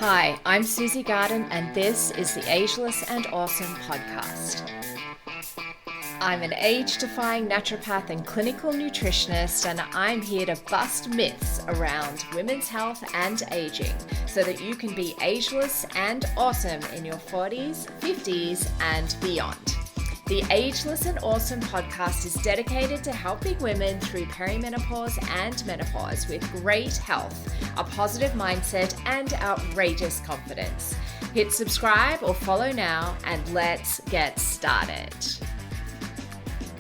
Hi, I'm Susie Garden, and this is the Ageless and Awesome podcast. I'm an age-defying naturopath and clinical nutritionist, and I'm here to bust myths around women's health and aging so that you can be ageless and awesome in your 40s, 50s, and beyond. The Ageless and Awesome podcast is dedicated to helping women through perimenopause and menopause with great health, a positive mindset, and outrageous confidence. Hit subscribe or follow now, and let's get started.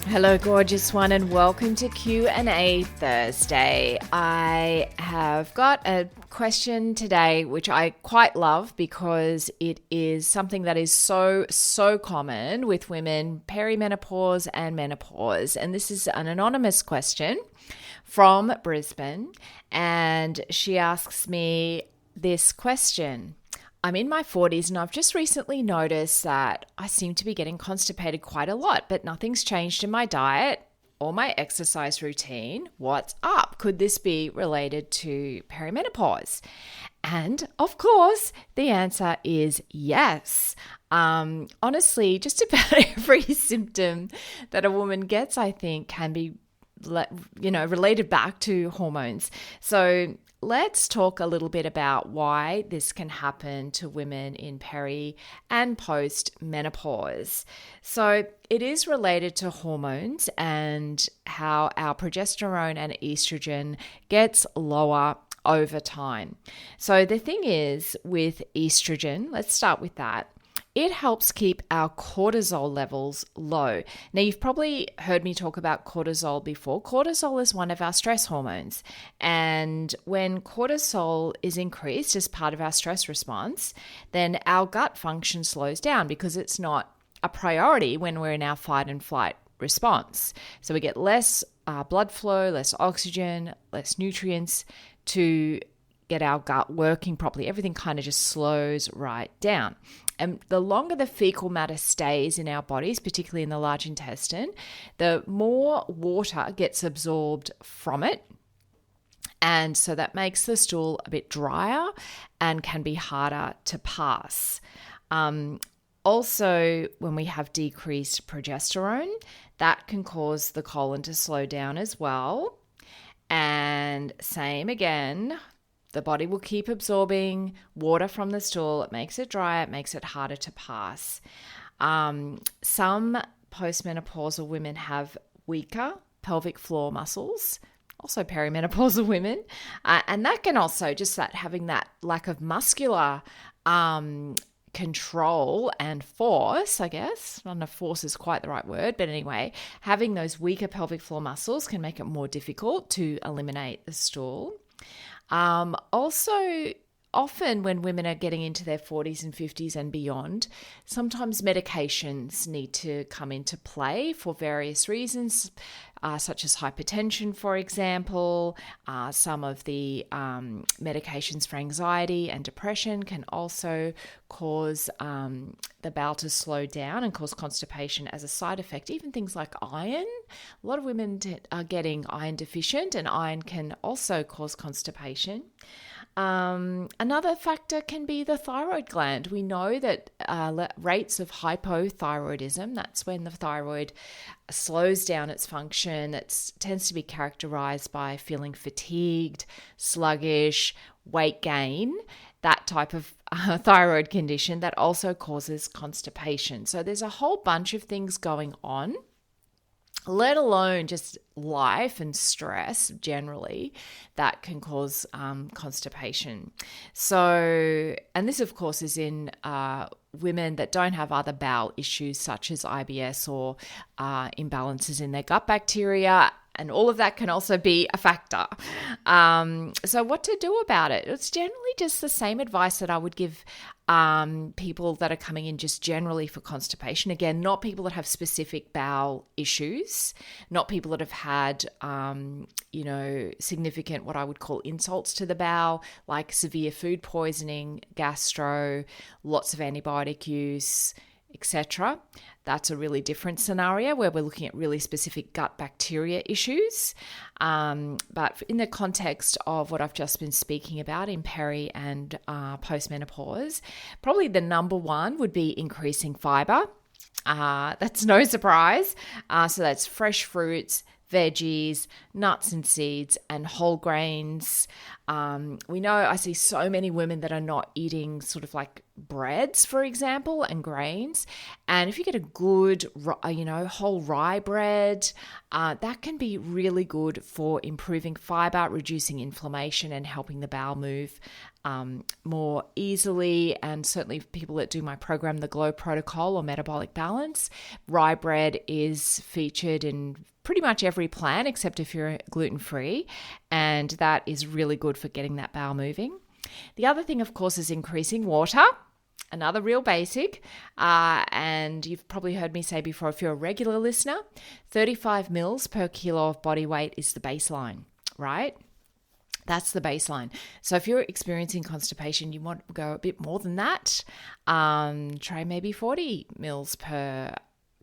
Hello, gorgeous one, and welcome to Q&A Thursday. I have got a question today, which I quite love because it is something that is so common with women, perimenopause and menopause. And this is an anonymous question from Brisbane, and she asks me this question. I'm in my 40s and I've just recently noticed that I seem to be getting constipated quite a lot, but nothing's changed in my diet or my exercise routine. What's up? Could this be related to perimenopause? And of course, the answer is yes. Honestly, just about every symptom that a woman gets, I think, can be related back to hormones. So let's talk a little bit about why this can happen to women in peri and post menopause. So it is related to hormones and how our progesterone and estrogen gets lower over time. So the thing is with estrogen, let's start with that. It helps keep our cortisol levels low. Now, you've probably heard me talk about cortisol before. Cortisol is one of our stress hormones. And when cortisol is increased as part of our stress response, then our gut function slows down because it's not a priority when we're in our fight and flight response. So we get less blood flow, less oxygen, less nutrients to get our gut working properly. Everything kind of just slows right down. And the longer the fecal matter stays in our bodies, particularly in the large intestine, the more water gets absorbed from it. And so that makes the stool a bit drier and can be harder to pass. Also, when we have decreased progesterone, that can cause the colon to slow down as well. And same again, the body will keep absorbing water from the stool. It makes it drier. It makes it harder to pass. Some postmenopausal women have weaker pelvic floor muscles, also perimenopausal women. And that can also, just that having that lack of muscular control and force, I guess. I don't know if force is quite the right word, but anyway, having those weaker pelvic floor muscles can make it more difficult to eliminate the stool. Also, often when women are getting into their 40s and 50s and beyond, sometimes medications need to come into play for various reasons, such as hypertension, for example. Some of the medications for anxiety and depression can also cause the bowel to slow down and cause constipation as a side effect. Even things like iron. A lot of women are getting iron deficient, and iron can also cause constipation. Another factor can be the thyroid gland. We know that rates of hypothyroidism, that's when the thyroid slows down its function, that tends to be characterized by feeling fatigued, sluggish, weight gain, that type of thyroid condition that also causes constipation. So there's a whole bunch of things going on, let alone just life and stress generally, that can cause constipation. So, and this of course is in women that don't have other bowel issues such as IBS or imbalances in their gut bacteria, and all of that can also be a factor. So what to do about it? It's generally just the same advice that I would give people that are coming in just generally for constipation. Again, not people that have specific bowel issues, not people that have had, significant what I would call insults to the bowel, like severe food poisoning, gastro, lots of antibiotic use, etc. That's a really different scenario where we're looking at really specific gut bacteria issues. But in the context of what I've just been speaking about in peri and postmenopause, probably the number one would be increasing fiber. That's no surprise. So that's fresh fruits, veggies, nuts and seeds, and whole grains. We know I see so many women that are not eating sort of like breads, for example, and grains. And if you get a good, whole rye bread, that can be really good for improving fiber, reducing inflammation, and helping the bowel move more easily. And certainly people that do my program, the GLOW protocol or metabolic balance, rye bread is featured in pretty much every plan except if you're gluten-free, and that is really good for getting that bowel moving. The other thing, of course, is increasing water, another real basic, and you've probably heard me say before, if you're a regular listener, 35 mils per kilo of body weight is the baseline, right? That's the baseline. So if you're experiencing constipation, you want to go a bit more than that. Try maybe 40 mils per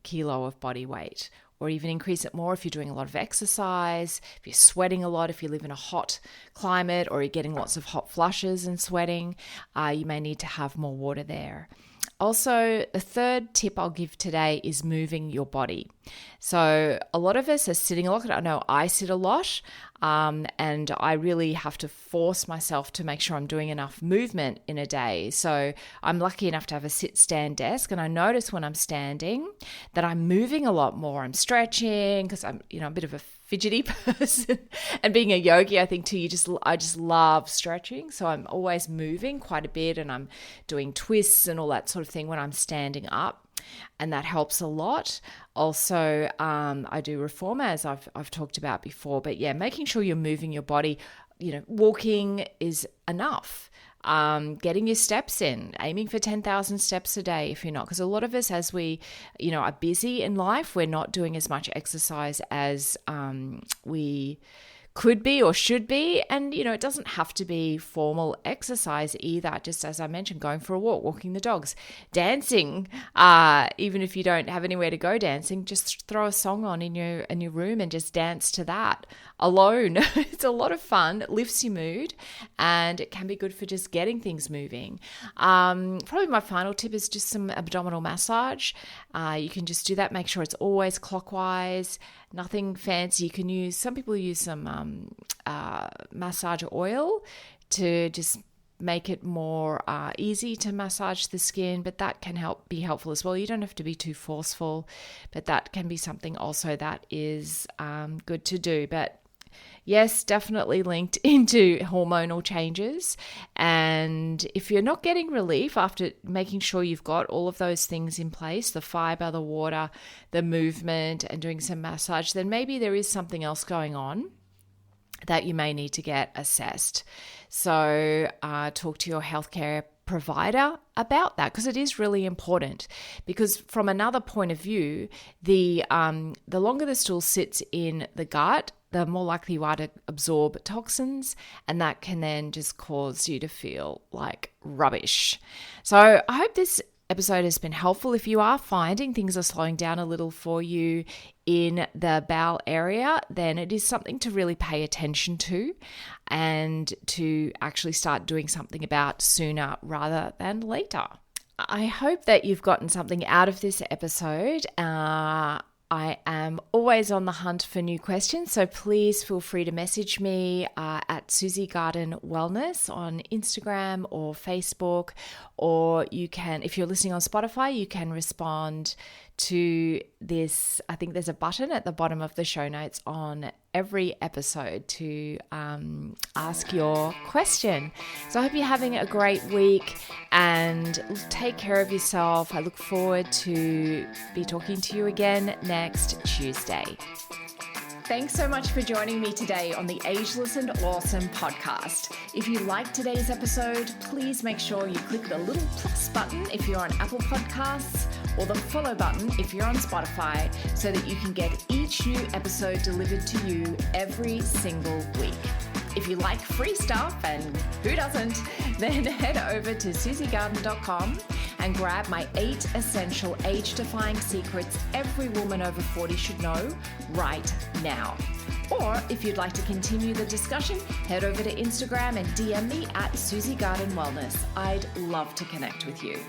kilo of body weight, or even increase it more if you're doing a lot of exercise, if you're sweating a lot, if you live in a hot climate, or you're getting lots of hot flushes and sweating, you may need to have more water there. Also, the third tip I'll give today is moving your body. So a lot of us are sitting a lot. I know I sit a lot, and I really have to force myself to make sure I'm doing enough movement in a day. So I'm lucky enough to have a sit-stand desk, and I notice when I'm standing that I'm moving a lot more. I'm stretching because I'm, a bit of a fidgety person, and being a yogi, I think too, I just love stretching. So I'm always moving quite a bit, and I'm doing twists and all that sort of thing when I'm standing up, and that helps a lot. Also, I do reformer, as I've talked about before, but yeah, making sure you're moving your body. Walking is enough. Getting your steps in, aiming for 10,000 steps a day if you're not, because a lot of us, as we, are busy in life, we're not doing as much exercise as we could be or should be. And, it doesn't have to be formal exercise either. Just as I mentioned, going for a walk, walking the dogs, dancing, even if you don't have anywhere to go dancing, just throw a song on in your room and just dance to that alone. It's a lot of fun. It lifts your mood, and it can be good for just getting things moving. Probably my final tip is just some abdominal massage. You can just do that. Make sure it's always clockwise. Nothing fancy. You can use, some people use some massage oil to just make it more easy to massage the skin, but that can be helpful as well. You don't have to be too forceful, but that can be something also that is good to do. But yes, definitely linked into hormonal changes. And if you're not getting relief after making sure you've got all of those things in place, the fiber, the water, the movement, and doing some massage, then maybe there is something else going on that you may need to get assessed. So talk to your healthcare provider about that, because it is really important. Because from another point of view, the longer the stool sits in the gut, the more likely you are to absorb toxins, and that can then just cause you to feel like rubbish. So I hope this episode has been helpful. If you are finding things are slowing down a little for you in the bowel area, then it is something to really pay attention to and to actually start doing something about sooner rather than later. I hope that you've gotten something out of this episode. I am always on the hunt for new questions, so please feel free to message me at Susie Garden Wellness on Instagram or Facebook, or you can, if you're listening on Spotify, you can respond to this. I think there's a button at the bottom of the show notes on every episode to ask your question. So I hope you're having a great week and take care of yourself. I look forward to be talking to you again next Tuesday. Thanks so much for joining me today on the Ageless and Awesome podcast. If you liked today's episode, please make sure you click the little plus button if you're on Apple Podcasts, or the follow button if you're on Spotify, so that you can get each new episode delivered to you every single week. If you like free stuff, and who doesn't, then head over to susiegarden.com and grab my 8 essential age-defying secrets every woman over 40 should know right now. Or if you'd like to continue the discussion, head over to Instagram and DM me at Susie Garden Wellness. I'd love to connect with you.